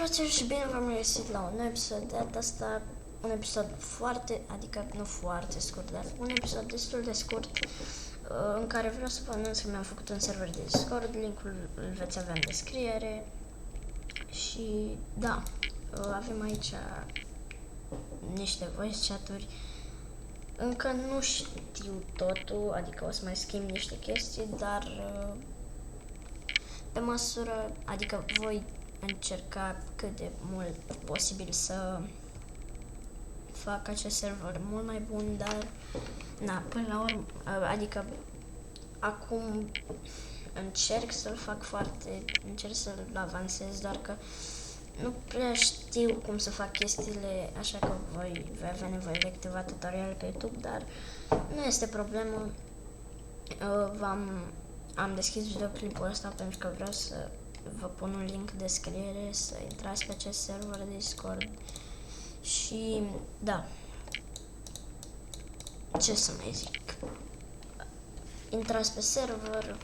fraților, și bine v-am regăsit la un episod de data asta, un episod foarte, adică nu foarte scurt, dar un episod destul de scurt în care vreau să vă anunț că mi-am făcut un server de Discord, linkul îl veți avea în descriere și da, avem aici niște voice chat-uri. Încă nu știu totul, adică o să mai schimb niște chestii, dar pe măsură, adică voi încerca cât de mult posibil să fac acest server mult mai bun, dar na, până la urmă, adică acum încerc să-l fac încerc să-l avansez, doar că nu prea știu cum să fac chestiile, așa că voi avea nevoie de câteva tutoriale pe YouTube, dar nu este problemă. Am deschis videoclipul ăsta pentru că vreau să vă pun un link în descriere, să intrați pe acest server de Discord și da, ce să mai zic, intrați pe server,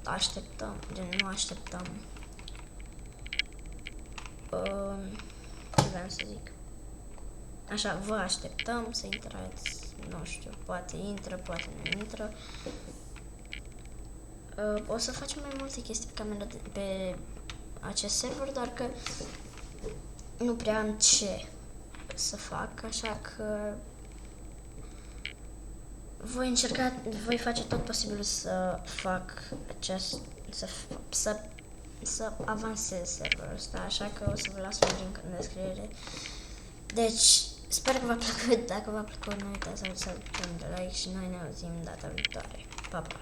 așteptăm, nu așteptăm, ce vreau să zic, așa, vă așteptăm să intrați, nu știu, poate intră, poate nu intră. O să facem mai multe chestii pe acest server, dar că nu prea am ce să fac, așa că voi face tot posibilul să fac să avansez serverul ăsta, așa că o să vă las un link în descriere. Deci, sper că v-a plăcut, dacă v-a plăcut, nu uitați să dați un like și noi ne auzim data viitoare. Pa, pa!